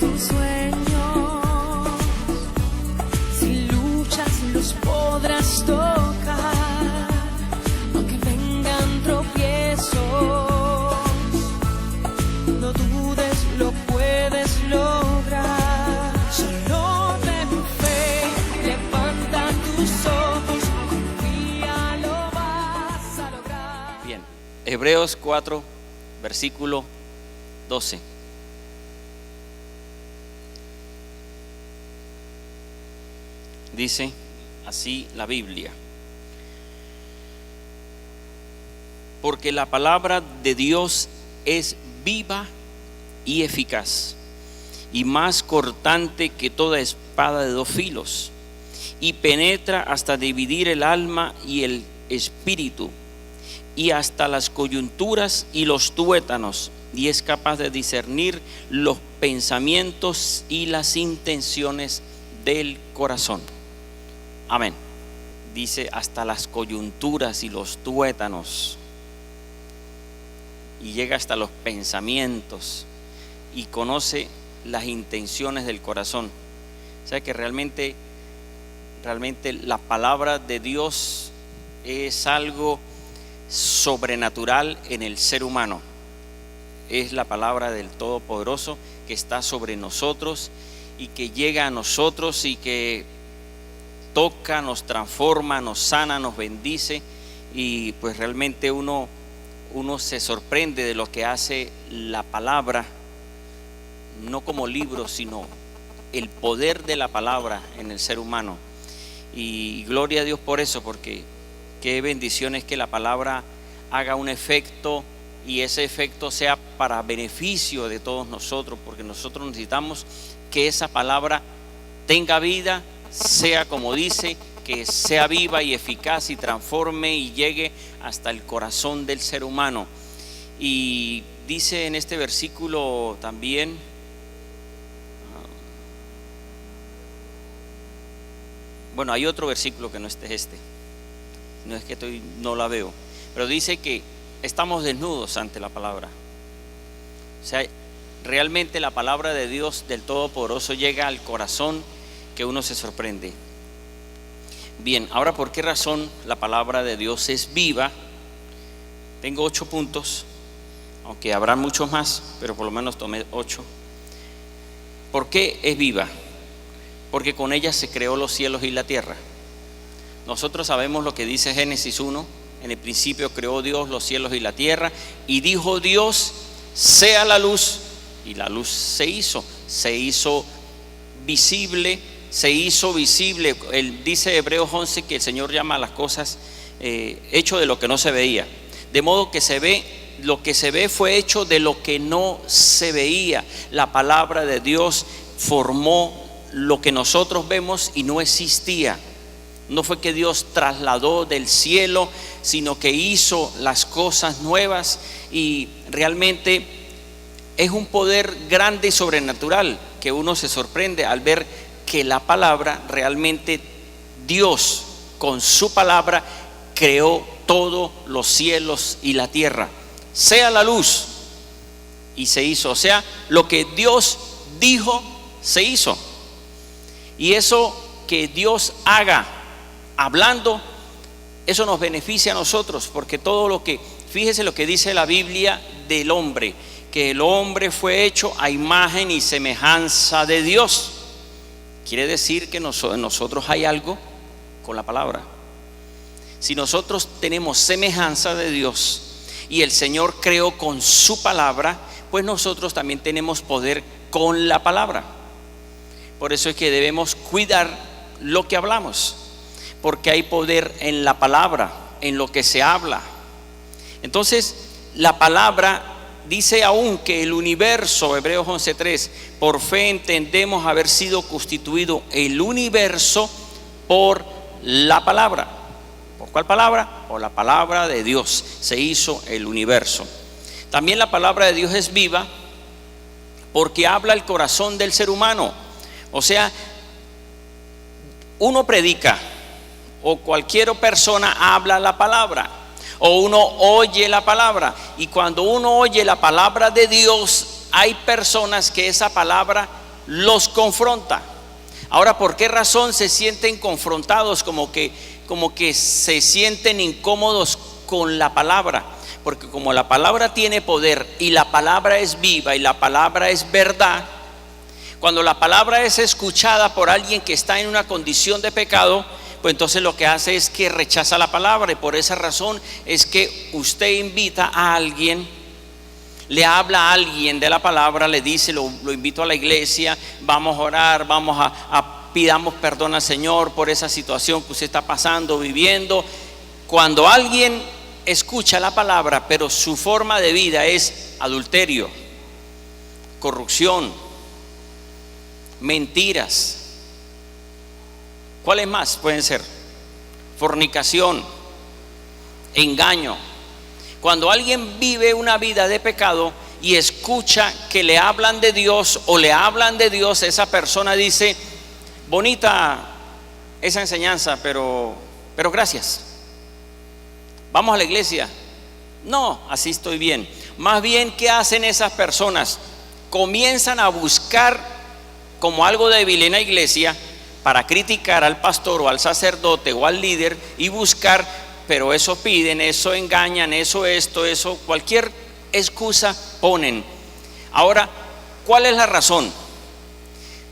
tus sueños, si luchas los podrás tocar, aunque vengan tropiezos, no dudes, lo puedes lograr. Solo ten fe, levanta tus ojos, confía, lo vas a lograr. Bien, Hebreos 4, versículo 12. Dice así la Biblia: porque la palabra de Dios es viva y eficaz, y más cortante que toda espada de dos filos, y penetra hasta dividir el alma y el espíritu, y hasta las coyunturas y los tuétanos, y es capaz de discernir los pensamientos y las intenciones del corazón. Amén. Dice hasta las coyunturas y los tuétanos, y llega hasta los pensamientos y conoce las intenciones del corazón. O sea que realmente la palabra de Dios es algo sobrenatural en el ser humano. Es la palabra del Todopoderoso que está sobre nosotros y que llega a nosotros y que toca, nos transforma, nos sana, nos bendice, y pues realmente uno se sorprende de lo que hace la palabra, no como libro, sino el poder de la palabra en el ser humano. Y gloria a Dios por eso, porque qué bendición es que la palabra haga un efecto, y ese efecto sea para beneficio de todos nosotros, porque nosotros necesitamos que esa palabra tenga vida, sea como dice, que sea viva y eficaz y transforme y llegue hasta el corazón del ser humano. Y dice en este versículo también, bueno, hay otro versículo que no es este, no es que no la veo, pero dice que estamos desnudos ante la palabra. O sea, realmente la palabra de Dios del Todopoderoso llega al corazón que uno se sorprende. Bien, ahora, ¿por qué razón la palabra de Dios es viva? Tengo 8 puntos, aunque habrá muchos más, pero por lo menos tomé 8. ¿Por qué es viva? Porque con ella se creó los cielos y la tierra. Nosotros sabemos lo que dice Génesis 1: en el principio creó Dios los cielos y la tierra, y dijo Dios: sea la luz, y la luz se hizo visible. Dice Hebreos 11 que el Señor llama a las cosas hecho de lo que no se veía, de modo que lo que se ve fue hecho de lo que no se veía. La palabra de Dios formó lo que nosotros vemos y no existía. No fue que Dios trasladó del cielo, sino que hizo las cosas nuevas, y realmente es un poder grande y sobrenatural que uno se sorprende al ver que la palabra, realmente Dios con su palabra creó todos los cielos y la tierra. Sea la luz, y se hizo. O sea, lo que Dios dijo se hizo. Y eso que Dios haga hablando, eso nos beneficia a nosotros, porque todo lo que, fíjese lo que dice la Biblia del hombre, que el hombre fue hecho a imagen y semejanza de Dios. Quiere decir que nosotros hay algo con la palabra. Si nosotros tenemos semejanza de Dios y el Señor creó con su palabra, pues nosotros también tenemos poder con la palabra. Por eso es que debemos cuidar lo que hablamos, porque hay poder en la palabra, en lo que se habla. Entonces, la palabra dice aún que el universo, Hebreos 11:3, por fe entendemos haber sido constituido el universo por la palabra. ¿Por cuál palabra? Por la palabra de Dios se hizo el universo. También la palabra de Dios es viva porque habla el corazón del ser humano. O sea, uno predica, o cualquier persona habla la palabra, o uno oye la palabra, y cuando uno oye la palabra de Dios, hay personas que esa palabra los confronta. Ahora, ¿por qué razón se sienten confrontados? Como que se sienten incómodos con la palabra. Porque como la palabra tiene poder y la palabra es viva y la palabra es verdad, cuando la palabra es escuchada por alguien que está en una condición de pecado, pues entonces lo que hace es que rechaza la palabra. Y por esa razón es que usted invita a alguien, le habla a alguien de la palabra, le dice, lo invito a la iglesia, vamos a orar, pidamos perdón al Señor por esa situación que usted está pasando, viviendo. Cuando alguien escucha la palabra, pero su forma de vida es adulterio, corrupción, mentiras, ¿cuáles más pueden ser? Fornicación, engaño. Cuando alguien vive una vida de pecado y escucha que le hablan de Dios o le hablan de Dios, esa persona dice: bonita esa enseñanza, pero gracias. Vamos a la iglesia. No, así estoy bien. Más bien, ¿qué hacen esas personas? Comienzan a buscar como algo débil en la iglesia para criticar al pastor o al sacerdote o al líder y buscar, pero eso piden, eso engañan, eso cualquier excusa ponen. Ahora, ¿cuál es la razón?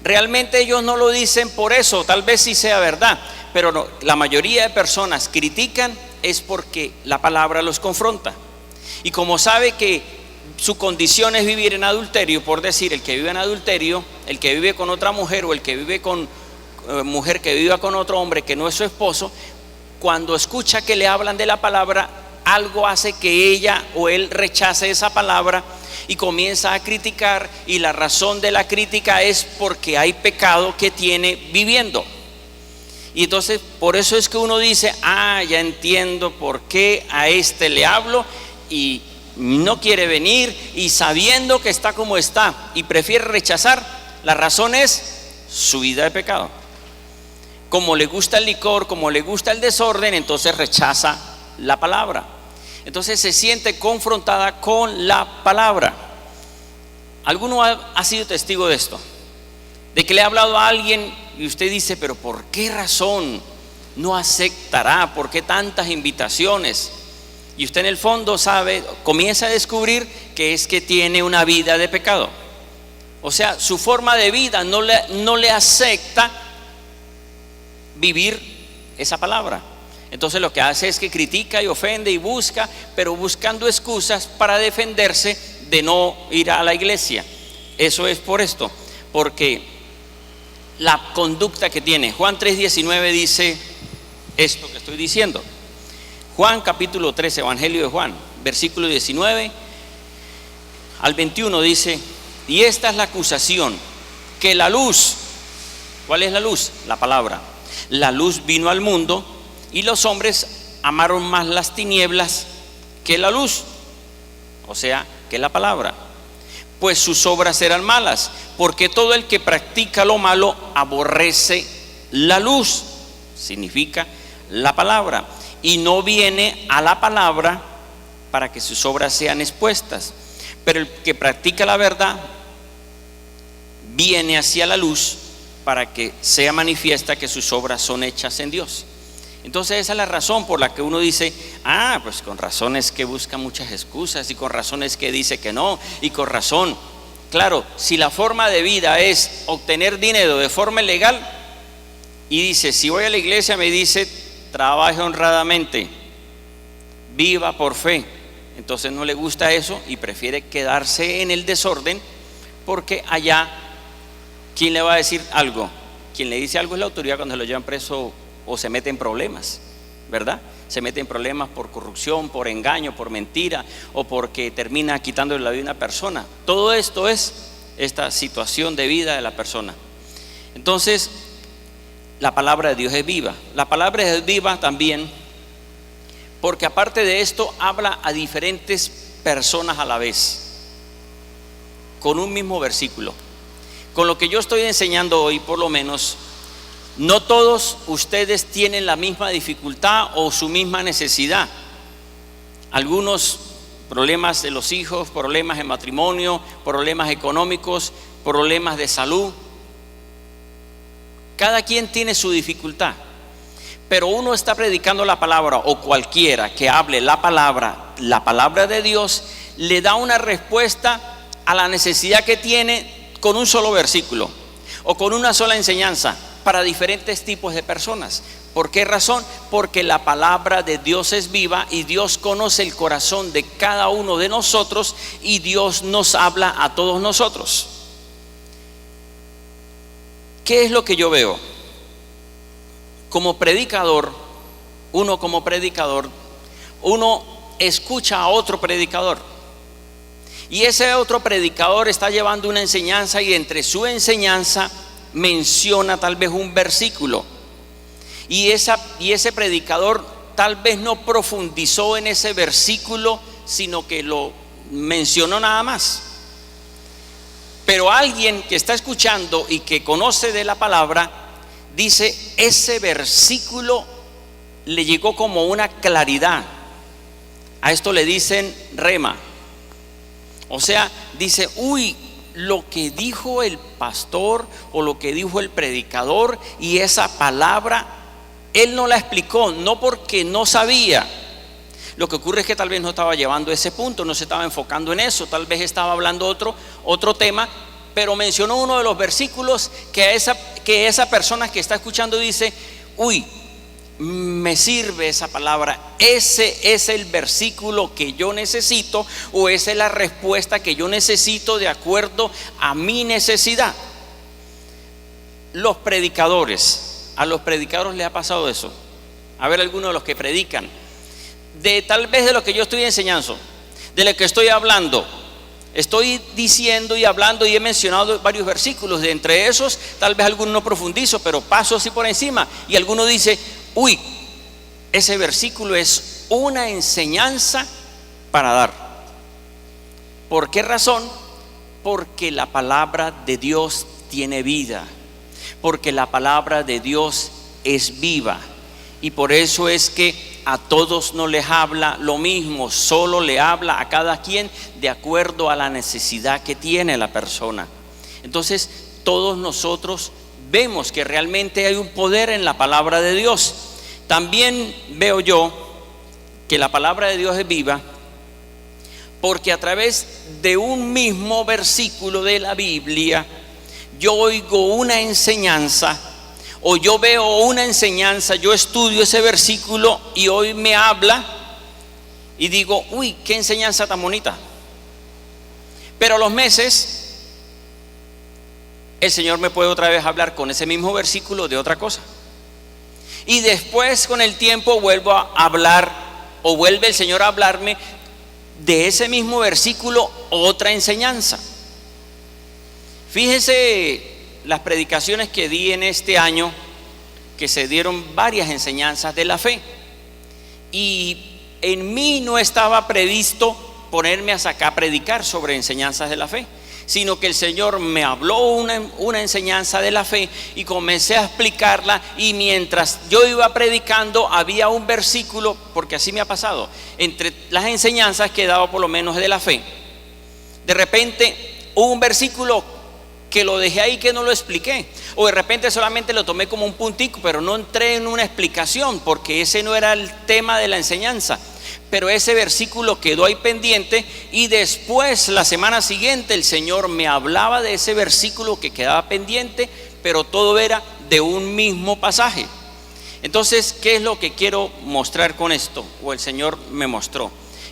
Realmente ellos no lo dicen por eso, tal vez sí sea verdad, pero no, la mayoría de personas critican es porque la palabra los confronta. Y como sabe que su condición es vivir en adulterio, por decir, el que vive en adulterio, el que vive con otra mujer o el que vive con mujer que viva con otro hombre que no es su esposo, cuando escucha que le hablan de la palabra, algo hace que ella o él rechace esa palabra y comienza a criticar, y la razón de la crítica es porque hay pecado que tiene viviendo. Y entonces por eso es que uno dice: ya entiendo por qué a este le hablo y no quiere venir, y sabiendo que está como está y prefiere rechazar, la razón es su vida de pecado. Como le gusta el licor, como le gusta el desorden, entonces rechaza la palabra. Entonces se siente confrontada con la palabra. ¿Alguno ha sido testigo de esto? De que le ha hablado a alguien y usted dice: pero ¿por qué razón no aceptará? ¿Por qué tantas invitaciones? Y usted en el fondo sabe, comienza a descubrir que es que tiene una vida de pecado. O sea, su forma de vida no le acepta vivir esa palabra. Entonces lo que hace es que critica y ofende y busca, pero buscando excusas para defenderse de no ir a la iglesia. Eso es por esto, porque la conducta que tiene. Juan 3:19 dice esto que estoy diciendo. Juan capítulo 3, Evangelio de Juan, versículo 19 al 21 dice: y esta es la acusación, que la luz, ¿cuál es la luz? La palabra. La luz vino al mundo y los hombres amaron más las tinieblas que la luz, o sea, que la palabra, pues sus obras eran malas, porque todo el que practica lo malo aborrece la luz, significa la palabra, y no viene a la palabra para que sus obras sean expuestas. Pero el que practica la verdad viene hacia la luz para que sea manifiesta que sus obras son hechas en Dios. Entonces esa es la razón por la que uno dice: pues con razón es que busca muchas excusas, y con razón es que dice que no, y con razón. Claro, si la forma de vida es obtener dinero de forma ilegal, y dice: si voy a la iglesia me dice trabaje honradamente, viva por fe, entonces no le gusta eso y prefiere quedarse en el desorden, porque allá, ¿quién le va a decir algo? Quien le dice algo es la autoridad cuando se lo llevan preso o se mete en problemas, ¿verdad? Se mete en problemas por corrupción, por engaño, por mentira, o porque termina quitándole la vida a una persona. Todo esto es esta situación de vida de la persona. Entonces, la palabra de Dios es viva. La palabra es viva también porque aparte de esto habla a diferentes personas a la vez, con un mismo versículo. Con lo que yo estoy enseñando hoy, por lo menos, no todos ustedes tienen la misma dificultad o su misma necesidad. Algunos problemas de los hijos, problemas de matrimonio, problemas económicos, problemas de salud, Cada quien tiene su dificultad, pero uno está predicando la palabra, o cualquiera que hable la palabra de Dios, le da una respuesta a la necesidad que tiene con un solo versículo o con una sola enseñanza para diferentes tipos de personas. ¿Por qué razón? Porque la palabra de Dios es viva y Dios conoce el corazón de cada uno de nosotros y Dios nos habla a todos nosotros. ¿Qué es lo que yo veo? Como predicador, uno escucha a otro predicador y ese otro predicador está llevando una enseñanza y entre su enseñanza menciona tal vez un versículo y ese predicador tal vez no profundizó en ese versículo, sino que lo mencionó nada más. Pero alguien que está escuchando y que conoce de la palabra dice, ese versículo le llegó como una claridad. A esto le dicen rema. O sea, dice, lo que dijo el pastor o lo que dijo el predicador y esa palabra, él no la explicó, no porque no sabía. Lo que ocurre es que tal vez no estaba llevando ese punto, no se estaba enfocando en eso, tal vez estaba hablando otro tema, pero mencionó uno de los versículos que esa persona que está escuchando dice, me sirve esa palabra, ese es el versículo que yo necesito, o esa es la respuesta que yo necesito de acuerdo a mi necesidad. A los predicadores les ha pasado eso. A ver, algunos de los que predican, tal vez de lo que yo estoy enseñando, de lo que estoy hablando, estoy diciendo y hablando y he mencionado varios versículos. De entre esos, tal vez algunos no profundizo, pero paso así por encima. Y alguno dice, ese versículo es una enseñanza para dar. ¿Por qué razón? Porque la palabra de Dios tiene vida, porque la palabra de Dios es viva. Y por eso es que a todos no les habla lo mismo, solo le habla a cada quien de acuerdo a la necesidad que tiene la persona. Entonces todos nosotros vemos que realmente hay un poder en la palabra de Dios. También veo yo que la palabra de Dios es viva porque a través de un mismo versículo de la Biblia yo oigo una enseñanza, o yo veo una enseñanza, yo estudio ese versículo y hoy me habla y digo, qué enseñanza tan bonita. Pero a los meses el Señor me puede otra vez hablar con ese mismo versículo de otra cosa. Y después con el tiempo vuelvo a hablar, o vuelve el Señor a hablarme de ese mismo versículo otra enseñanza. Fíjense las predicaciones que di en este año, que se dieron varias enseñanzas de la fe, y en mí no estaba previsto ponerme a predicar sobre enseñanzas de la fe, sino que el Señor me habló una enseñanza de la fe y comencé a explicarla, y mientras yo iba predicando había un versículo, porque así me ha pasado, entre las enseñanzas que he dado por lo menos de la fe, de repente hubo un versículo que lo dejé ahí, que no lo expliqué, o de repente solamente lo tomé como un puntico, pero no entré en una explicación porque ese no era el tema de la enseñanza. Pero ese versículo quedó ahí pendiente, y después la semana siguiente el Señor me hablaba de ese versículo que quedaba pendiente, pero todo era de un mismo pasaje. Entonces, ¿qué es lo que quiero mostrar con esto? O el Señor me mostró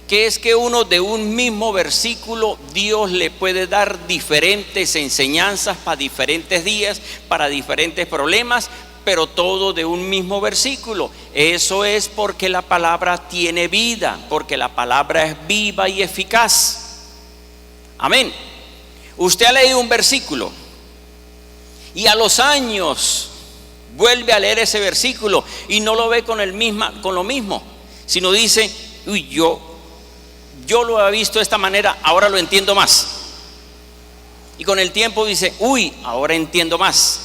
que es que uno de un mismo versículo Dios le puede dar diferentes enseñanzas para diferentes días, para diferentes problemas, pero todo de un mismo versículo. Eso es porque la palabra tiene vida, porque la palabra es viva y eficaz. Amén. Usted ha leído un versículo y a los años vuelve a leer ese versículo y no lo ve con lo mismo, sino dice, yo lo he visto de esta manera, ahora lo entiendo más. Y con el tiempo dice, ahora entiendo más.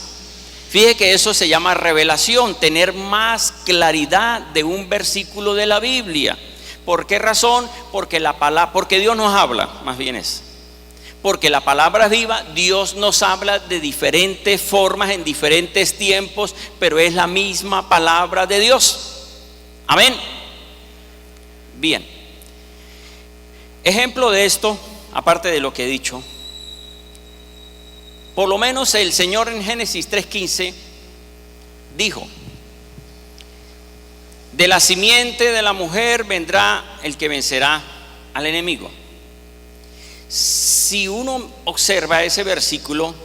Fíjese que eso se llama revelación, tener más claridad de un versículo de la Biblia. ¿Por qué razón? Porque Dios nos habla, más bien es. Porque la palabra es viva. Dios nos habla de diferentes formas, en diferentes tiempos, pero es la misma palabra de Dios. Amén. Bien. Ejemplo de esto, aparte de lo que he dicho, por lo menos el Señor en Génesis 3:15 dijo: de la simiente de la mujer vendrá el que vencerá al enemigo. Si uno observa ese versículo,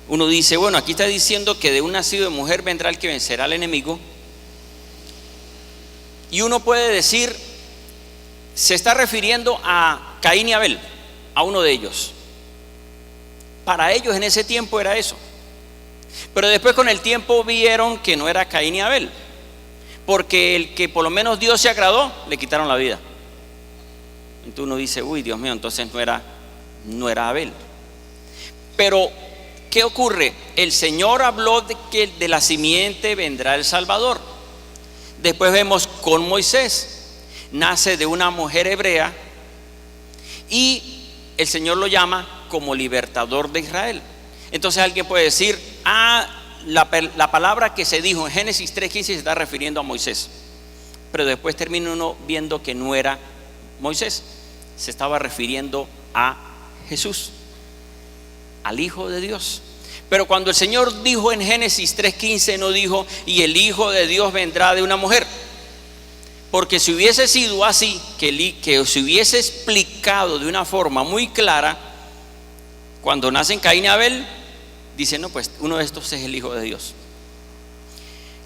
uno dice, bueno, aquí está diciendo que de un nacido de mujer vendrá el que vencerá al enemigo. Y uno puede decir, se está refiriendo a Caín y Abel, a uno de ellos. Para ellos en ese tiempo era eso. Pero después con el tiempo vieron que no era Caín y Abel, porque el que por lo menos Dios se agradó, le quitaron la vida. Entonces uno dice, uy, Dios mío, entonces no era Abel. Pero ¿qué ocurre? El Señor habló de que de la simiente vendrá el Salvador. Después vemos con Moisés, nace de una mujer hebrea y el Señor lo llama como libertador de Israel. Entonces alguien puede decir, la palabra que se dijo en Génesis 3:15 se está refiriendo a Moisés, pero después termina uno viendo que no era Moisés, se estaba refiriendo a Jesús, al Hijo de Dios. Pero cuando el Señor dijo en Génesis 3:15, no dijo y el Hijo de Dios vendrá de una mujer, porque si hubiese sido así, que se hubiese explicado de una forma muy clara, cuando nacen Caín y Abel, dice, no, pues uno de estos es el Hijo de Dios.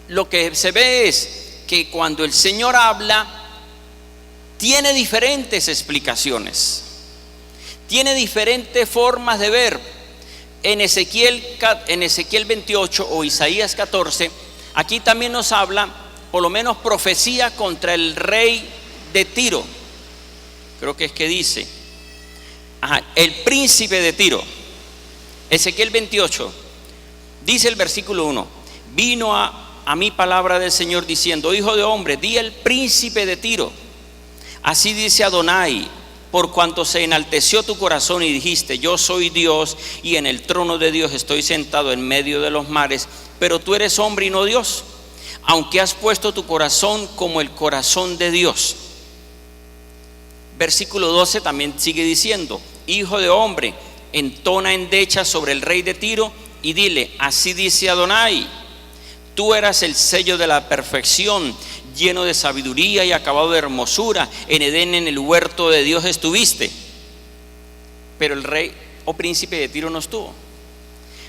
Lo que se ve es que cuando el Señor habla, tiene diferentes explicaciones, tiene diferentes formas de ver. En Ezequiel 28 o Isaías 14, aquí también nos habla, por lo menos profecía contra el rey de Tiro. Creo que es que dice, el príncipe de Tiro. Ezequiel 28, dice el versículo 1, vino a mí palabra del Señor diciendo, hijo de hombre, di al príncipe de Tiro, así dice Adonai, por cuanto se enalteció tu corazón y dijiste, yo soy Dios y en el trono de Dios estoy sentado en medio de los mares, pero tú eres hombre y no Dios, aunque has puesto tu corazón como el corazón de Dios. Versículo 12 también sigue diciendo, hijo de hombre, entona endecha sobre el rey de Tiro y dile, así dice Adonai, tú eras el sello de la perfección, lleno de sabiduría y acabado de hermosura, en Edén, en el huerto de Dios estuviste. Pero el rey o príncipe de Tiro no estuvo.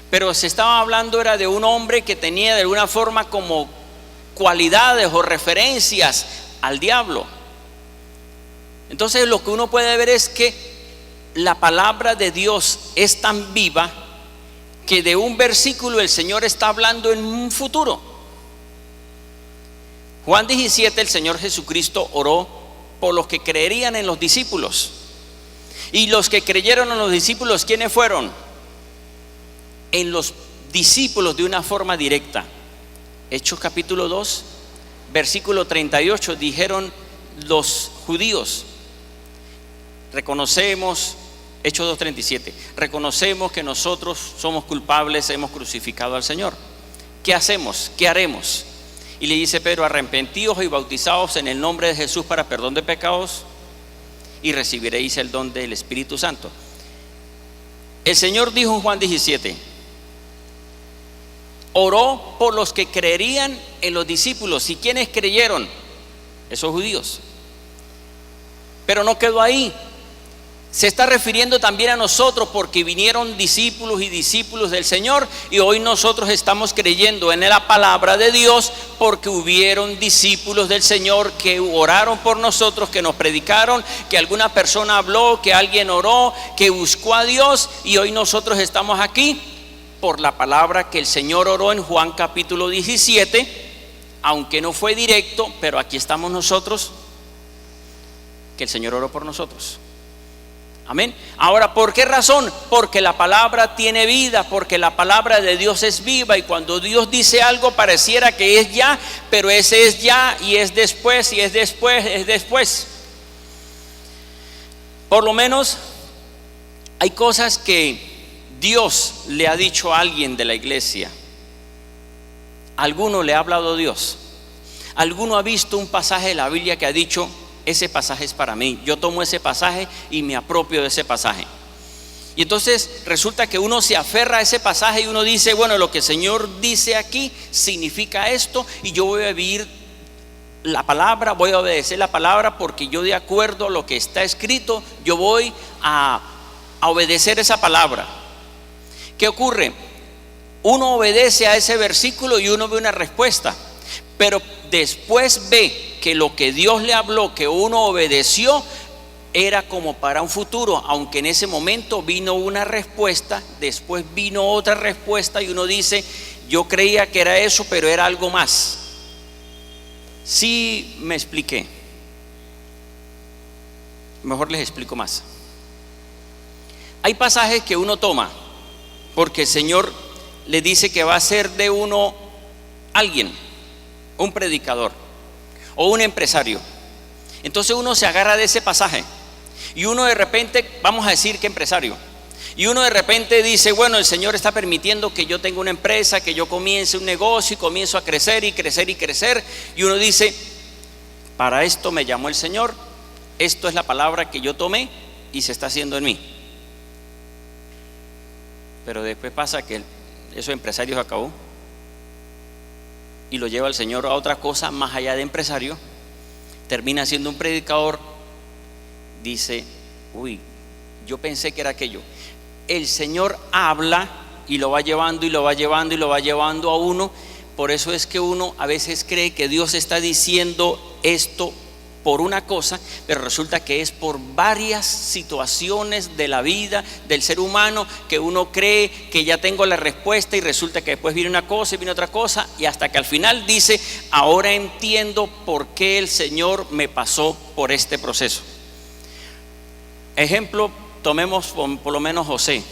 Pero se estaba hablando era de un hombre que tenía de alguna forma como cualidades o referencias al diablo. Entonces lo que uno puede ver es que la palabra de Dios es tan viva que de un versículo el Señor está hablando en un futuro. Juan 17, el Señor Jesucristo oró por los que creerían en los discípulos. Y los que creyeron en los discípulos, ¿quiénes fueron? En los discípulos de una forma directa. Hechos capítulo 2, versículo 38, dijeron los judíos, reconocemos, Hechos 2:37, reconocemos que nosotros somos culpables, hemos crucificado al Señor. ¿Qué hacemos? ¿Qué haremos? Y le dice Pedro, arrepentidos y bautizados en el nombre de Jesús para perdón de pecados y recibiréis el don del Espíritu Santo. El Señor dijo en Juan 17, oró por los que creerían en los discípulos. ¿Y quiénes creyeron? Esos judíos. Pero no quedó ahí. Se está refiriendo también a nosotros porque vinieron discípulos y discípulos del Señor y hoy nosotros estamos creyendo en la palabra de Dios porque hubieron discípulos del Señor que oraron por nosotros, que nos predicaron, que alguna persona habló, que alguien oró, que buscó a Dios y hoy nosotros estamos aquí por la palabra que el Señor oró en Juan capítulo 17, aunque no fue directo, pero aquí estamos nosotros, que el Señor oró por nosotros. Amén. Ahora, ¿por qué razón? Porque la palabra tiene vida, porque la palabra de Dios es viva y cuando Dios dice algo pareciera que es ya, pero ese es ya y es después y es después, es después. Por lo menos Hay cosas que Dios le ha dicho a alguien de la iglesia. Alguno le ha hablado a Dios. Alguno ha visto un pasaje de la Biblia que ha dicho: ese pasaje es para mí. Yo tomo ese pasaje y me apropio de ese pasaje. Y entonces resulta que uno se aferra a ese pasaje y uno dice: bueno, lo que el Señor dice aquí significa esto, y yo voy a vivir la palabra, voy a obedecer la palabra, porque yo, de acuerdo a lo que está escrito, yo voy a obedecer esa palabra. ¿Qué ocurre? Uno obedece a ese versículo y uno ve una respuesta, pero después ve que lo que Dios le habló, que uno obedeció, era como para un futuro, aunque en ese momento vino una respuesta, después vino otra respuesta, y uno dice: yo creía que era eso, pero era algo más. Sí, me expliqué. Mejor les explico más. Hay pasajes que uno toma porque el Señor le dice que va a ser de uno alguien, un predicador o un empresario. Entonces uno se agarra de ese pasaje y uno de repente, vamos a decir que empresario, y uno de repente dice: bueno, el Señor está permitiendo que yo tenga una empresa, que yo comience un negocio, y comienzo a crecer y crecer y crecer. Y uno dice: para esto me llamó el Señor, esto es la palabra que yo tomé y se está haciendo en mí. Pero después pasa que esos empresarios acabó y lo lleva el Señor a otra cosa más allá de empresario. Termina siendo un predicador. Dice: uy, yo pensé que era aquello. El Señor habla y lo va llevando y lo va llevando y lo va llevando a uno. Por eso es que uno a veces cree que Dios está diciendo esto por una cosa, pero resulta que es por varias situaciones de la vida del ser humano, que uno cree que ya tengo la respuesta, y resulta que después viene una cosa y viene otra cosa, y hasta que al final dice: ahora entiendo por qué el Señor me pasó por este proceso. Ejemplo, tomemos por lo menos José.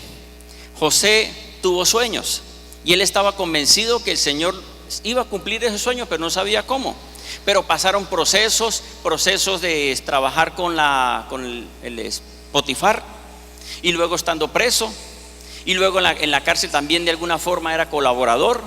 José tuvo sueños y él estaba convencido que el Señor iba a cumplir esos sueños, pero no sabía cómo. Pero pasaron procesos de trabajar con el Potifar, y luego estando preso, y luego en la cárcel también de alguna forma era colaborador,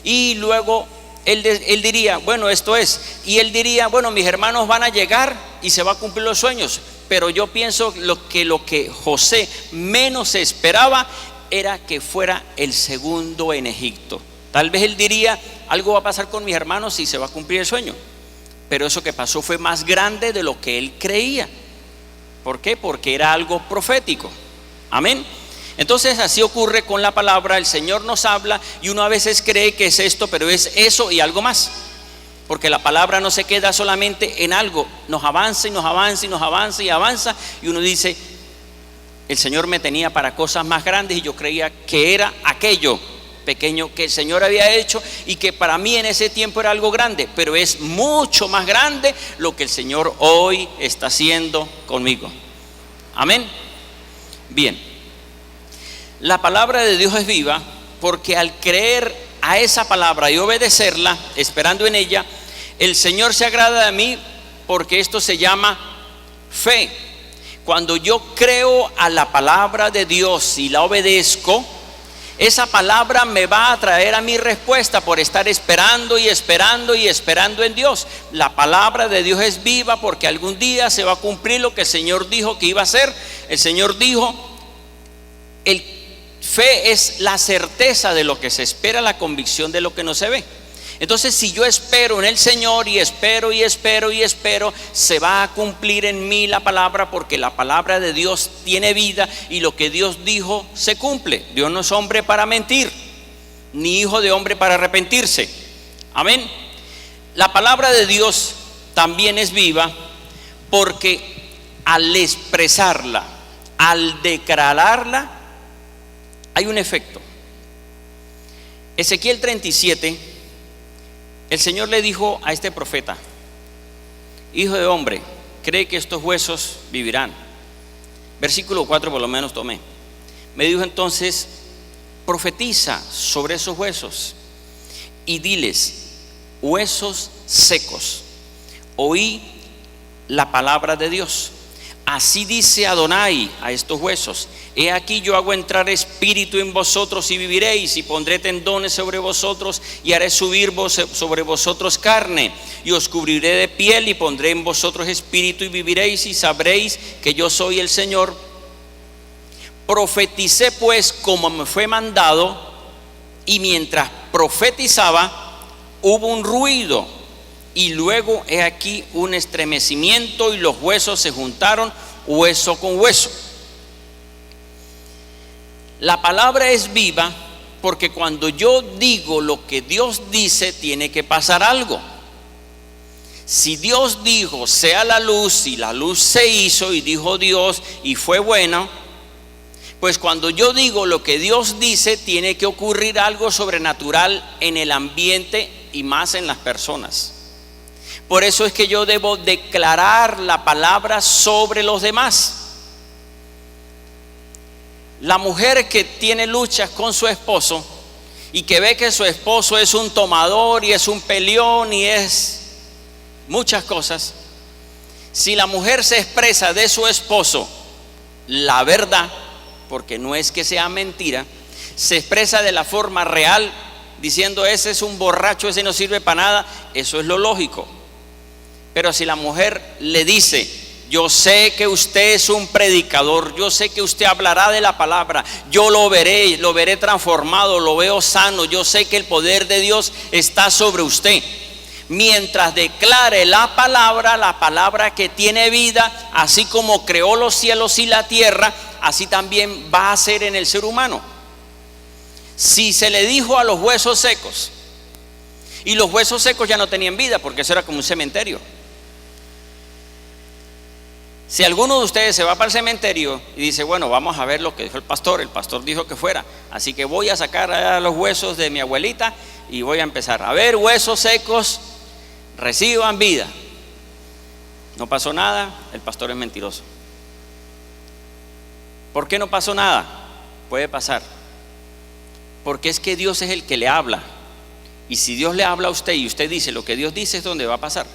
y luego él diría: bueno, esto es, y él diría: bueno, mis hermanos van a llegar y se va a cumplir los sueños. Pero yo pienso lo que José menos esperaba era que fuera el segundo en Egipto. Tal vez él diría: algo va a pasar con mis hermanos y se va a cumplir el sueño. Pero eso que pasó fue más grande de lo que él creía. ¿Por qué? Porque era algo profético. Amén. Entonces así ocurre con la palabra. El Señor nos habla y uno a veces cree que es esto, pero es eso y algo más. Porque la palabra no se queda solamente en algo, nos avanza y nos avanza y nos avanza y avanza, y uno dice: el Señor me tenía para cosas más grandes, y yo creía que era aquello pequeño que el Señor había hecho, y que para mí en ese tiempo era algo grande, pero es mucho más grande lo que el Señor hoy está haciendo conmigo. Amén. Bien, la palabra de Dios es viva, porque al creer a esa palabra y obedecerla, esperando en ella, el Señor se agrada de mí, porque esto se llama fe. Cuando yo creo a la palabra de Dios y la obedezco, esa palabra me va a traer a mi respuesta por estar esperando y esperando y esperando en Dios. La palabra de Dios es viva, porque algún día se va a cumplir lo que el Señor dijo que iba a hacer. El Señor dijo: fe es la certeza de lo que se espera, la convicción de lo que no se ve. Entonces, si yo espero en el Señor y espero y espero y espero, se va a cumplir en mí la palabra, porque la palabra de Dios tiene vida, y lo que Dios dijo se cumple. Dios no es hombre para mentir, ni hijo de hombre para arrepentirse. Amén. La palabra de Dios también es viva, porque al expresarla, al declararla, hay un efecto. Ezequiel 37, el Señor le dijo a este profeta: hijo de hombre, cree que estos huesos vivirán. Versículo 4 por lo menos tomé. Me dijo entonces: profetiza sobre esos huesos y diles: huesos secos, oí la palabra de Dios. así dice Adonai a estos huesos: he aquí yo hago entrar espíritu en vosotros y viviréis, y pondré tendones sobre vosotros y haré subir sobre vosotros carne, y os cubriré de piel y pondré en vosotros espíritu y viviréis, y sabréis que yo soy el Señor. Profeticé pues como me fue mandado, y mientras profetizaba hubo un ruido, y luego he aquí un estremecimiento, y los huesos se juntaron, hueso con hueso. La palabra es viva, porque cuando yo digo lo que Dios dice, tiene que pasar algo. Si Dios dijo sea la luz, y la luz se hizo, y dijo Dios y fue bueno, pues cuando yo digo lo que Dios dice, tiene que ocurrir algo sobrenatural en el ambiente y más en las personas. Por eso es que yo debo declarar la palabra sobre los demás. La mujer que tiene luchas con su esposo y que ve que su esposo es un tomador y es un peleón y es muchas cosas, si la mujer se expresa de su esposo la verdad, porque no es que sea mentira, se expresa de la forma real, diciendo ese es un borracho, ese no sirve para nada, eso es lo lógico. Pero si la mujer le dice: yo sé que usted es un predicador, yo sé que usted hablará de la palabra, yo lo veré transformado, lo veo sano, yo sé que el poder de Dios está sobre usted. Mientras declare la palabra que tiene vida, así como creó los cielos y la tierra, así también va a ser en el ser humano. Si se le dijo a los huesos secos, y los huesos secos ya no tenían vida, porque eso era como un cementerio. Si alguno de ustedes se va para el cementerio y dice: bueno, vamos a ver lo que dijo el pastor dijo que fuera, así que voy a sacar a los huesos de mi abuelita y voy a empezar a ver huesos secos, reciban vida. No pasó nada, el pastor es mentiroso. ¿Por qué no pasó nada? Puede pasar porque es que Dios es el que le habla, y si Dios le habla a usted y usted dice lo que Dios dice, es donde va a pasar.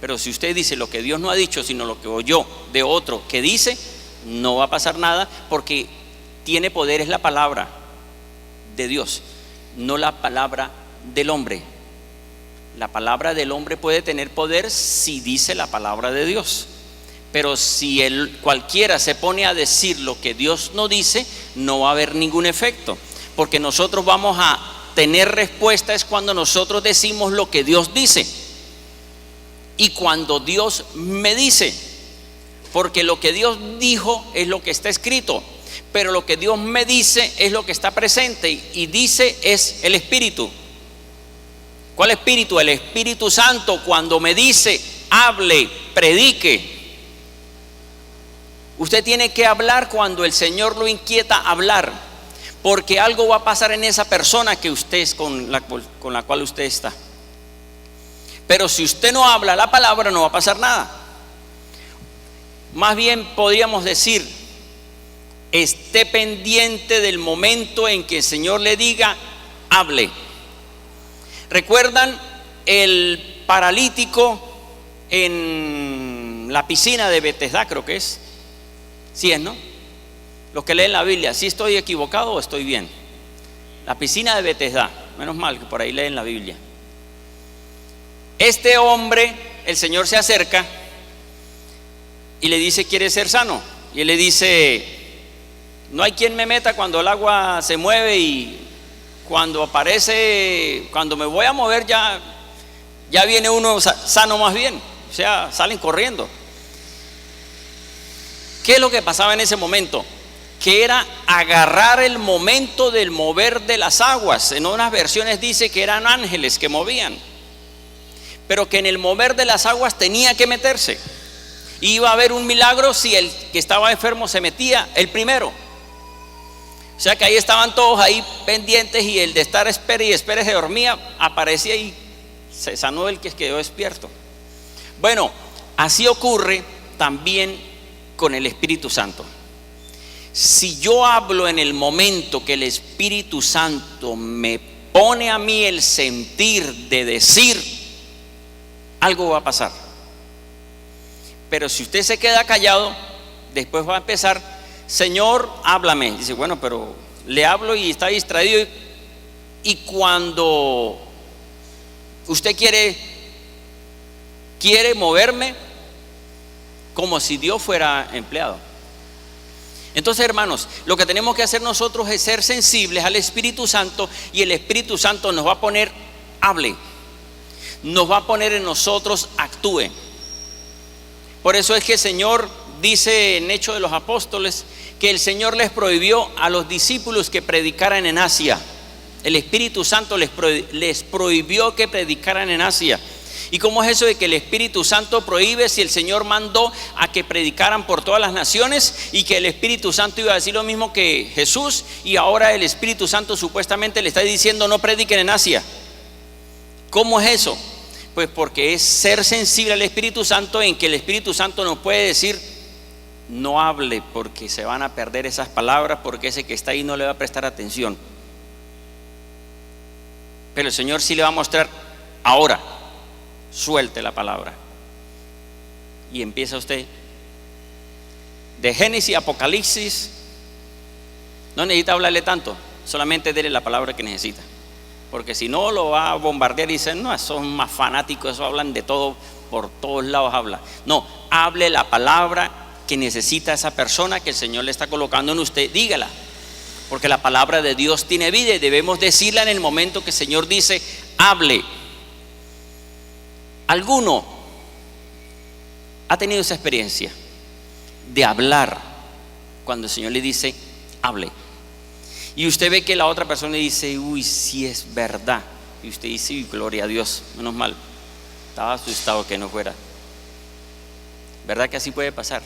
Pero si usted dice lo que Dios no ha dicho, sino lo que oyó de otro que dice, no va a pasar nada, porque tiene poder, es la palabra de Dios, no la palabra del hombre. La palabra del hombre puede tener poder si dice la palabra de Dios, pero si cualquiera se pone a decir lo que Dios no dice, no va a haber ningún efecto, porque nosotros vamos a tener respuesta es cuando nosotros decimos lo que Dios dice. Y cuando Dios me dice, porque lo que Dios dijo es lo que está escrito, pero lo que Dios me dice es lo que está presente, y dice es el Espíritu. ¿Cuál Espíritu? El Espíritu Santo. Cuando me dice hable, predique, usted tiene que hablar cuando el Señor lo inquieta a hablar, porque algo va a pasar en esa persona que usted es con la cual usted está. Pero si usted no habla la palabra, no va a pasar nada. Más bien podríamos decir: esté pendiente del momento en que el Señor le diga hable. ¿Recuerdan el paralítico en la piscina de Betesda? Creo que es. Sí es, ¿no? Los que leen la Biblia, ¿sí estoy equivocado o estoy bien? La piscina de Betesda, menos mal que por ahí leen la Biblia. Este hombre, el Señor se acerca y le dice: ¿quiere ser sano? Y él le dice: no hay quien me meta cuando el agua se mueve, y cuando aparece, cuando me voy a mover ya viene uno sano más bien. O sea, salen corriendo. ¿Qué es lo que pasaba en ese momento? Que era agarrar el momento del mover de las aguas. En unas versiones dice que eran ángeles que movían, pero que en el mover de las aguas tenía que meterse. Iba a haber un milagro si el que estaba enfermo se metía el primero. O sea que ahí estaban todos ahí pendientes, y el de estar espere y espere se dormía, aparecía y se sanó el que quedó despierto. Bueno, así ocurre también con el Espíritu Santo. Si yo hablo en el momento que el Espíritu Santo me pone a mí el sentir de decir, algo va a pasar. Pero si usted se queda callado, después va a empezar: Señor, háblame. Dice, bueno, pero le hablo y está distraído. Y cuando usted quiere moverme, como si Dios fuera empleado. Entonces, hermanos, lo que tenemos que hacer nosotros es ser sensibles al Espíritu Santo, y el Espíritu Santo nos va a poner, hable, nos va a poner en nosotros, actúe. Por eso es que el Señor dice en Hechos de los Apóstoles que el Señor les prohibió a los discípulos que predicaran en Asia. El Espíritu Santo les prohibió que predicaran en Asia. ¿Y cómo es eso de que el Espíritu Santo prohíbe si el Señor mandó a que predicaran por todas las naciones, y que el Espíritu Santo iba a decir lo mismo que Jesús, y ahora el Espíritu Santo supuestamente le está diciendo no prediquen en Asia? ¿Cómo es eso? Pues porque es ser sensible al Espíritu Santo, en que el Espíritu Santo nos puede decir: no hable, porque se van a perder esas palabras, porque ese que está ahí no le va a prestar atención. Pero el Señor sí le va a mostrar: ahora suelte la palabra. Y empieza usted de Génesis a Apocalipsis. No necesita hablarle tanto, solamente dele la palabra que necesita, porque si no lo va a bombardear y dice: no, son más fanáticos, eso hablan de todo, por todos lados habla. No, hable la palabra que necesita esa persona que el Señor le está colocando en usted, dígala, porque la palabra de Dios tiene vida y debemos decirla en el momento que el Señor dice: hable. ¿Alguno ha tenido esa experiencia de hablar cuando el Señor le dice hable? Y usted ve que la otra persona le dice: uy, sí es verdad. Y usted dice: uy, gloria a Dios, menos mal, estaba asustado que no fuera. ¿Verdad que así puede pasar?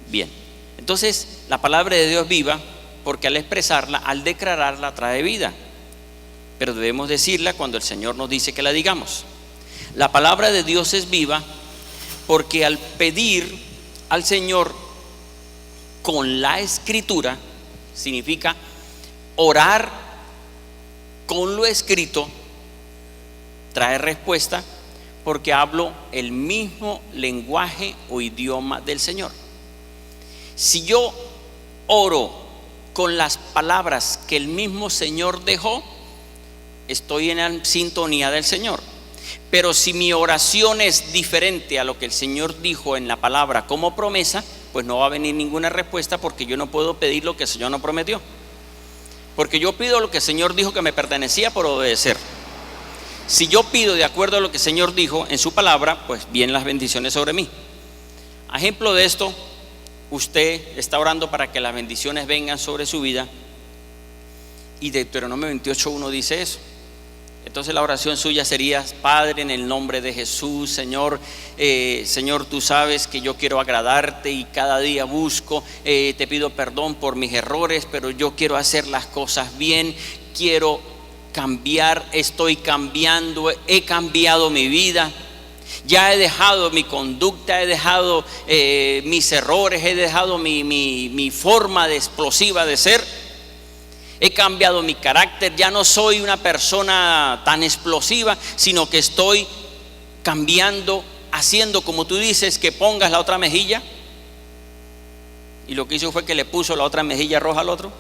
Bien, entonces la palabra de Dios es viva, porque al expresarla, al declararla, trae vida. Pero debemos decirla cuando el Señor nos dice que la digamos. La palabra de Dios es viva porque al pedir al Señor con la escritura, significa orar con lo escrito, trae respuesta, porque hablo el mismo lenguaje o idioma del Señor. Si yo oro con las palabras que el mismo Señor dejó, estoy en la sintonía del Señor. Pero si mi oración es diferente a lo que el Señor dijo en la palabra como promesa, pues no va a venir ninguna respuesta, porque yo no puedo pedir lo que el Señor no prometió. Porque yo pido lo que el Señor dijo que me pertenecía por obedecer. Si yo pido de acuerdo a lo que el Señor dijo en su palabra, pues vienen las bendiciones sobre mí. A ejemplo de esto, usted está orando para que las bendiciones vengan sobre su vida, y Deuteronomio 28:1 dice eso. Entonces la oración suya sería: Padre, en el nombre de Jesús, Señor, Señor, tú sabes que yo quiero agradarte y cada día busco, te pido perdón por mis errores, pero yo quiero hacer las cosas bien, quiero cambiar, estoy cambiando, he cambiado mi vida, ya he dejado mi conducta, he dejado mis errores, he dejado mi forma de explosiva de ser. He cambiado mi carácter, ya no soy una persona tan explosiva, sino que estoy cambiando, haciendo como tú dices, que pongas la otra mejilla. Y lo que hizo fue que le puso la otra mejilla roja al otro.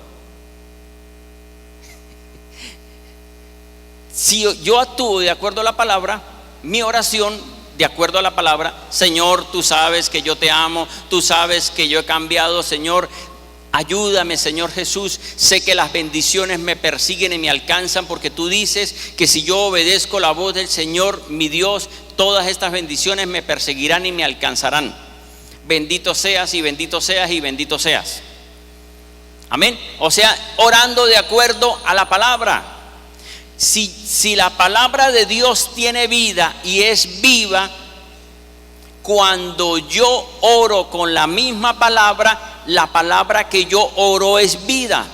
Si yo actúo de acuerdo a la palabra, mi oración de acuerdo a la palabra: Señor, tú sabes que yo te amo, tú sabes que yo he cambiado, Señor, ayúdame, Señor Jesús, sé que las bendiciones me persiguen y me alcanzan, porque tú dices que si yo obedezco la voz del Señor, mi Dios, todas estas bendiciones me perseguirán y me alcanzarán. Bendito seas y bendito seas y bendito seas. Amén. O sea, orando de acuerdo a la palabra. Si la palabra de Dios tiene vida y es viva, cuando yo oro con la misma palabra, la palabra que yo oro es vida.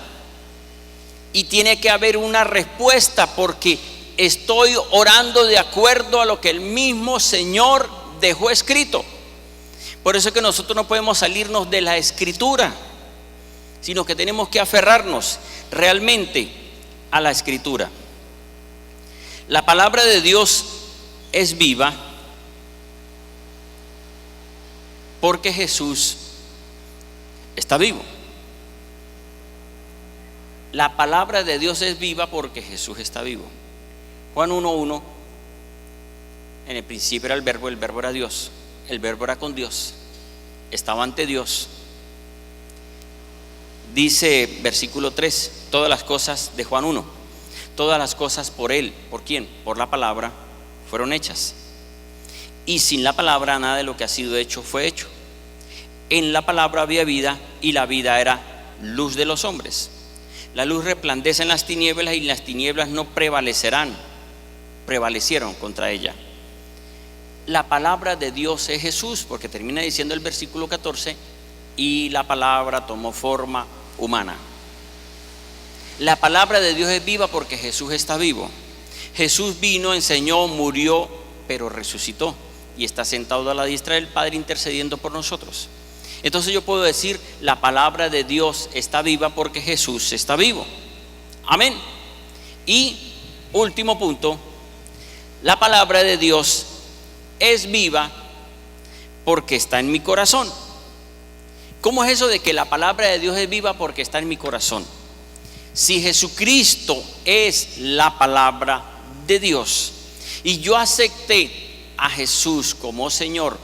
Y tiene que haber una respuesta, porque estoy orando de acuerdo a lo que el mismo Señor dejó escrito. Por eso es que nosotros no podemos salirnos de la escritura, sino que tenemos que aferrarnos realmente a la escritura. La palabra de Dios es viva porque Jesús está vivo. La palabra de Dios es viva porque Jesús está vivo. Juan 1:1, en el principio era el verbo era Dios, el verbo era con Dios, estaba ante Dios. Dice versículo 3, todas las cosas de Juan 1, todas las cosas por Él, ¿por quién? Por la palabra fueron hechas. Y sin la palabra nada de lo que ha sido hecho fue hecho. En la palabra había vida y la vida era luz de los hombres. La luz resplandece en las tinieblas y las tinieblas no prevalecieron contra ella. La palabra de Dios es Jesús, porque termina diciendo el versículo 14, y la palabra tomó forma humana. La palabra de Dios es viva porque Jesús está vivo. Jesús vino, enseñó, murió, pero resucitó y está sentado a la diestra del Padre intercediendo por nosotros. Entonces yo puedo decir, la palabra de Dios está viva porque Jesús está vivo. Amén. Y último punto, la palabra de Dios es viva porque está en mi corazón. ¿Cómo es eso de que la palabra de Dios es viva porque está en mi corazón? Si Jesucristo es la palabra de Dios y yo acepté a Jesús como Señor,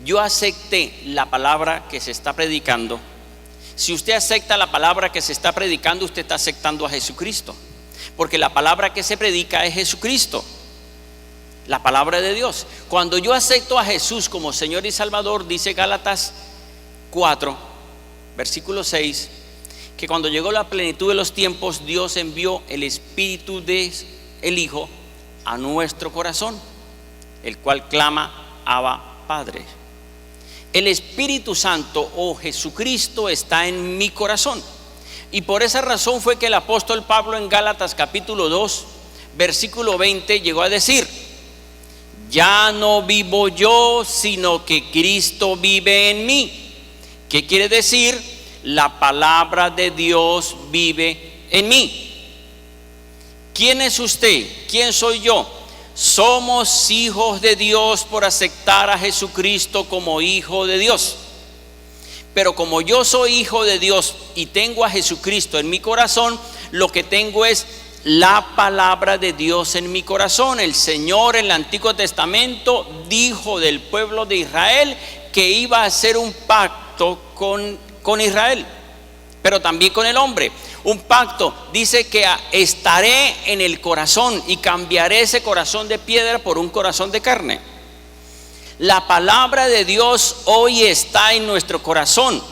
yo acepté la palabra que se está predicando. Si usted acepta la palabra que se está predicando, usted está aceptando a Jesucristo, porque la palabra que se predica es Jesucristo, la palabra de Dios. Cuando yo acepto a Jesús como Señor y Salvador, dice Gálatas 4, versículo 6, que cuando llegó la plenitud de los tiempos, Dios envió el Espíritu de el Hijo a nuestro corazón, el cual clama, Abba, Padre. El Espíritu Santo o Jesucristo está en mi corazón. Y por esa razón fue que el apóstol Pablo en Gálatas capítulo 2, versículo 20 llegó a decir: ya no vivo yo, sino que Cristo vive en mí. ¿Qué quiere decir? La palabra de Dios vive en mí. ¿Quién es usted? ¿Quién soy yo? Somos hijos de Dios por aceptar a Jesucristo como hijo de Dios. Pero como yo soy hijo de Dios y tengo a Jesucristo en mi corazón, lo que tengo es la palabra de Dios en mi corazón. El Señor en el Antiguo Testamento dijo del pueblo de Israel que iba a hacer un pacto con Israel, pero también con el hombre. Un pacto, dice que estaré en el corazón y cambiaré ese corazón de piedra por un corazón de carne. La palabra de Dios hoy está en nuestro corazón.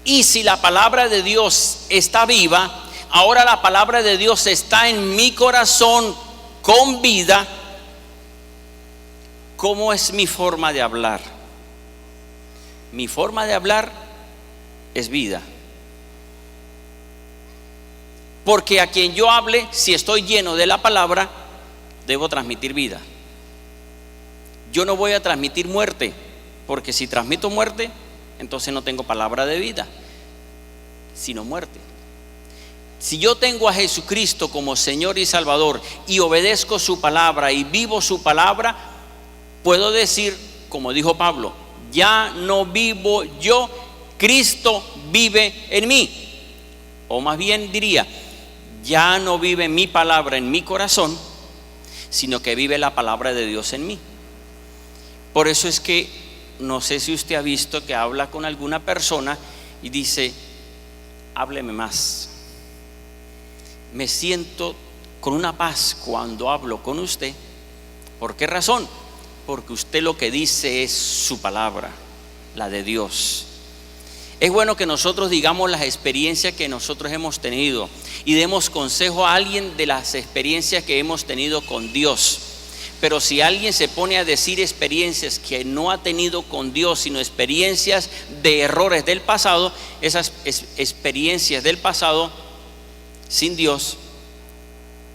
Y si la palabra de Dios está viva, ahora la palabra de Dios está en mi corazón con vida. ¿Cómo es mi forma de hablar? Mi forma de hablar es vida. Porque a quien yo hable, si estoy lleno de la palabra, debo transmitir vida. Yo no voy a transmitir muerte, porque si transmito muerte, entonces no tengo palabra de vida, sino muerte. Si yo tengo a Jesucristo como Señor y Salvador y obedezco su palabra y vivo su palabra, puedo decir, como dijo Pablo, ya no vivo yo, Cristo vive en mí. O más bien diría, ya no vive mi palabra en mi corazón, sino que vive la palabra de Dios en mí. Por eso es que no sé si usted ha visto que habla con alguna persona y dice: hábleme más. Me siento con una paz cuando hablo con usted. ¿Por qué razón? Porque usted lo que dice es su palabra, la de Dios. Es bueno que nosotros digamos las experiencias que nosotros hemos tenido y demos consejo a alguien de las experiencias que hemos tenido con Dios. Pero si alguien se pone a decir experiencias que no ha tenido con Dios, sino experiencias de errores del pasado, esas experiencias del pasado sin Dios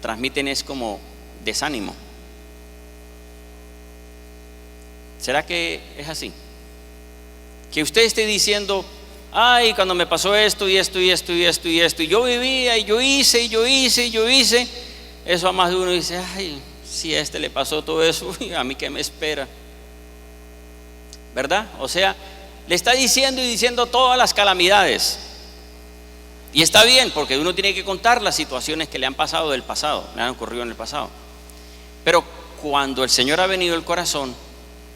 transmiten es como desánimo. ¿Será que es así? Que usted esté diciendo: ay, cuando me pasó esto y esto y esto y esto y esto, y yo vivía y yo hice y yo hice y yo hice. Eso a más de uno dice: ay, si a este le pasó todo eso, a mí qué me espera, ¿verdad? O sea, Le está diciendo y diciendo todas las calamidades. Y está bien, porque uno tiene que contar las situaciones que le han pasado del pasado, le han ocurrido en el pasado. Pero cuando el Señor ha venido al corazón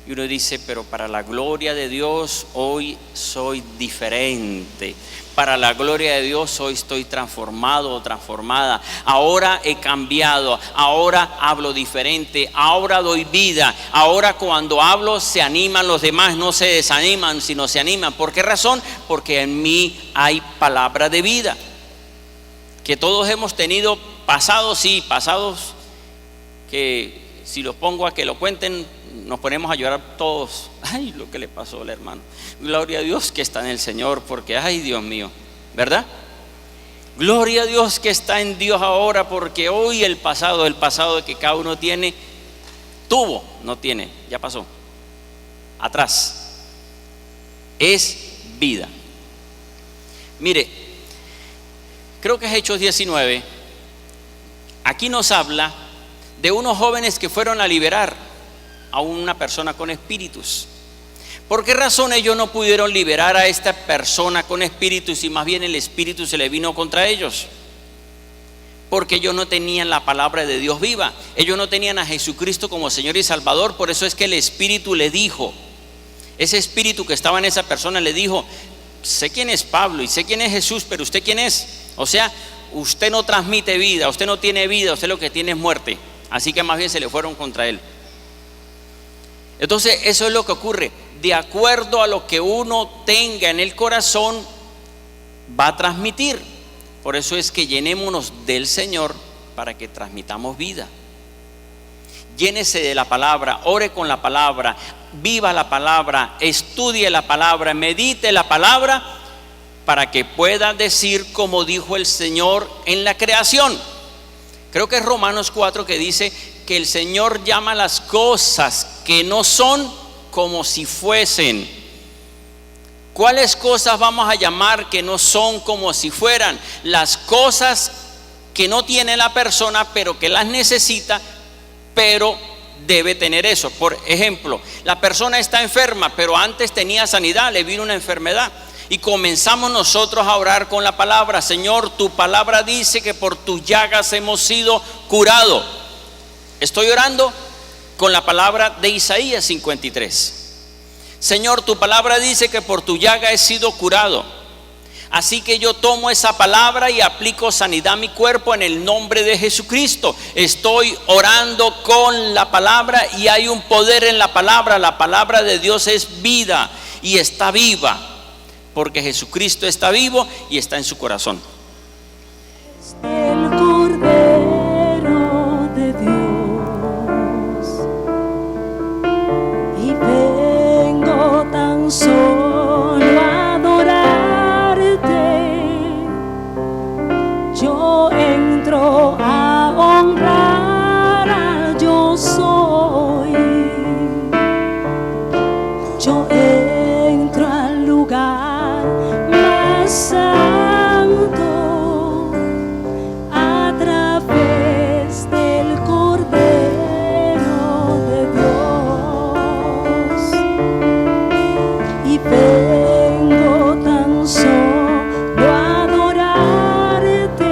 y uno dice, pero para la gloria de Dios hoy soy diferente. Para la gloria de Dios hoy estoy transformado o transformada. Ahora he cambiado, ahora hablo diferente, ahora doy vida. Ahora cuando hablo se animan los demás, no se desaniman, sino se animan. ¿Por qué razón? Porque en mí hay palabra de vida. Que todos hemos tenido pasados, sí, pasados que si los pongo a que lo cuenten, nos ponemos a llorar todos. Ay, lo que le pasó al hermano. Gloria a Dios que está en el Señor, porque ay, Dios mío, ¿verdad? Gloria a Dios que está en Dios ahora, porque hoy el pasado que cada uno tiene, tuvo, no tiene, ya pasó, atrás, es vida. Mire, creo que es Hechos 19, aquí nos habla de unos jóvenes que fueron a liberar a una persona con espíritus. ¿Por qué razón ellos no pudieron liberar a esta persona con espíritus y más bien el espíritu se le vino contra ellos? Porque ellos no tenían la palabra de Dios viva, ellos no tenían a Jesucristo como Señor y Salvador. Por eso es que el espíritu le dijo, ese espíritu que estaba en esa persona le dijo, sé quién es Pablo y sé quién es Jesús, pero ¿usted quién es? O sea, usted no transmite vida, usted no tiene vida, usted lo que tiene es muerte. Así que más bien se le fueron contra él. Entonces eso es lo que ocurre. De acuerdo a lo que uno tenga en el corazón, va a transmitir. Por eso es que llenémonos del Señor para que transmitamos vida. Llénese de la palabra, ore con la palabra, viva la palabra, estudie la palabra, medite la palabra, para que pueda decir como dijo el Señor en la creación. Creo que es Romanos 4 que dice que el Señor llama las cosas que no son como si fuesen. ¿Cuáles cosas vamos a llamar que no son como si fueran? Las cosas que no tiene la persona, pero que las necesita, pero debe tener eso. Por ejemplo, la persona está enferma, pero antes tenía sanidad, le vino una enfermedad. Y comenzamos nosotros a orar con la palabra. Señor, tu palabra dice que por tus llagas hemos sido curados. Estoy orando con la palabra de Isaías 53. Señor, tu palabra dice que por tu llaga he sido curado. Así que yo tomo esa palabra y aplico sanidad a mi cuerpo en el nombre de Jesucristo. Estoy orando con la palabra y hay un poder en la palabra. La palabra de Dios es vida y está viva, porque Jesucristo está vivo y está en su corazón. El Cordero de Dios, y vengo tan solo a adorarte. Yo entro a honrar al yo soy. Yo entro al lugar más santo a través del Cordero de Dios, y vengo tan solo a adorarte.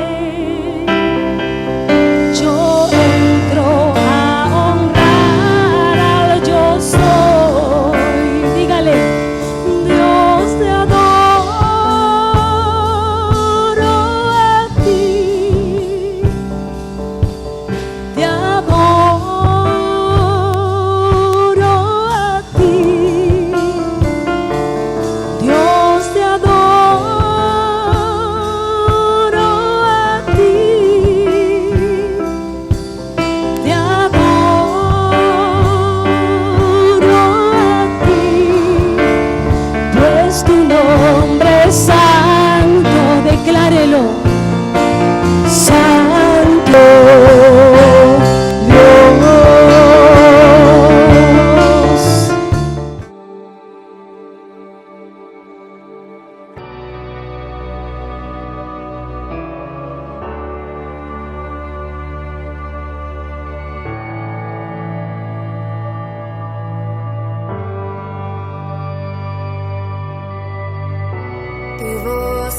Yo entro a honrar al yo soy. Dígale, Dios te adoro a ti, te adoro a ti, Dios te adoro a ti, te adoro a ti. Pues tu nombre es santo, declárelo, santo Dios.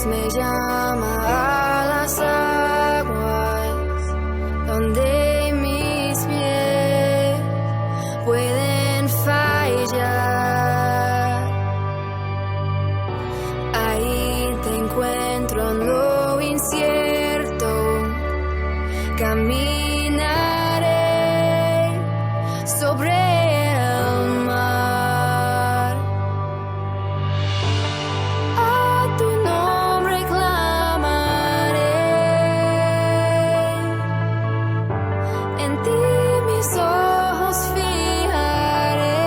me llama a las aguas donde mis pies pueden fallar. Ahí te encuentro en lo incierto, caminaré sobre el mar. A tu nombre clamaré, en ti mis ojos fijaré,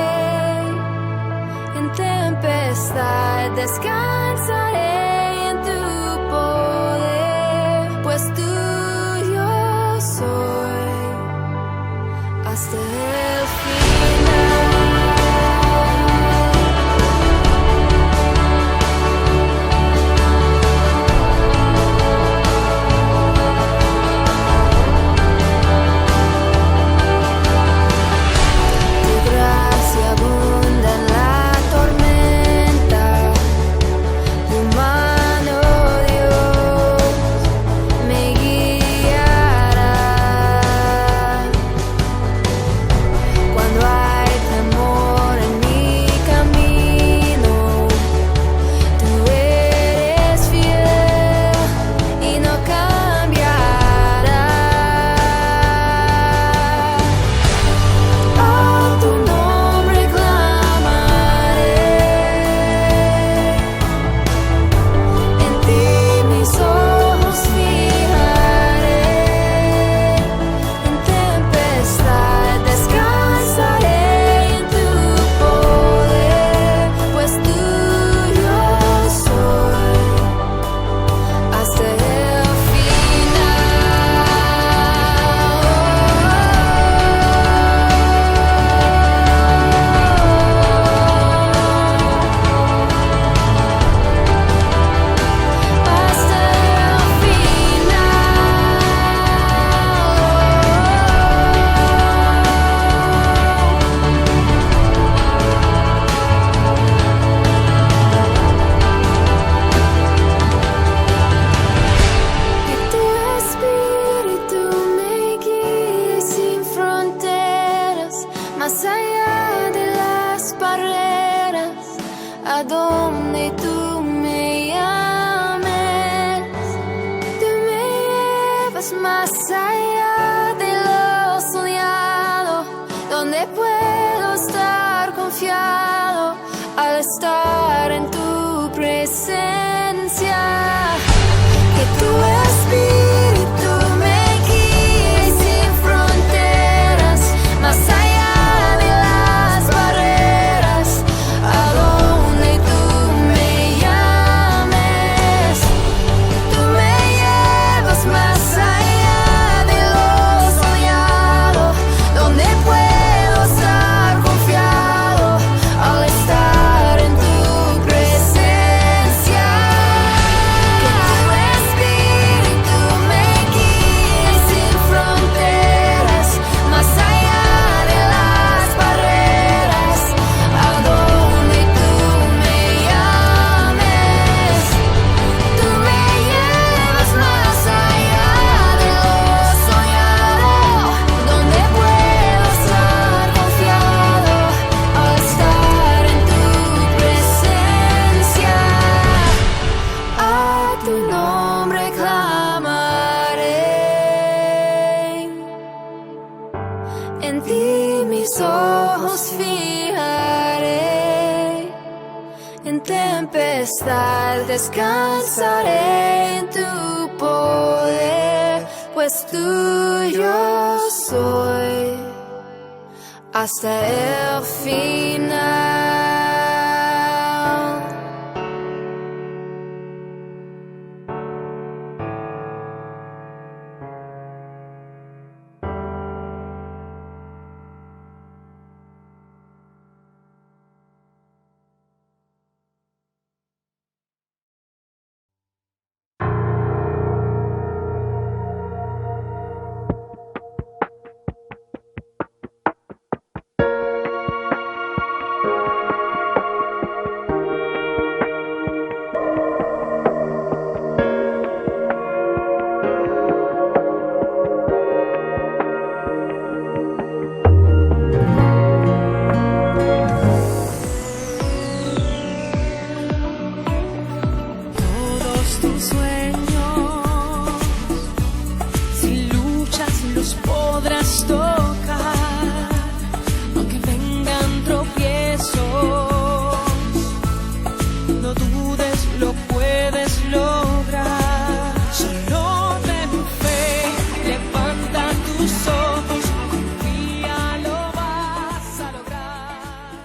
en tempestad descansaré en tu poder, pues tuyo soy hasta el final. Tu gracia abunda en la tormenta, tu mano, Dios, me guiará. Cuando hay temor en mi camino, tú eres fiel y no cambiarás. A tu nombre clamaré, en ti mis ojos fijaré, en tempestad descansaré en tu poder, pues tuyo soy hasta el que tu espíritu me guíe sin fronteras, más allá de las barreras, a donde tú me llames. Tú me llevas más allá de lo soñado, donde puedo estar confiado al estar en tu presencia. Que tu espíritu me guíe sin fronteras, más allá de las barreras, a donde tú me llames. Tú me llevas más allá de lo soñado, donde puedo estar confiado al estar en tu presencia. Que tu espíritu me guíe sin fronteras, más allá de las barreras, a donde tú me llames. Tú me llevas más allá de lo soñado, donde puedo estar confiado al estar en tu presencia. A tu nombre clamaré, en ti mis ojos fijaré, en tempestad descansaré en tu poder, pues tuyo soy hasta el final. Cristo.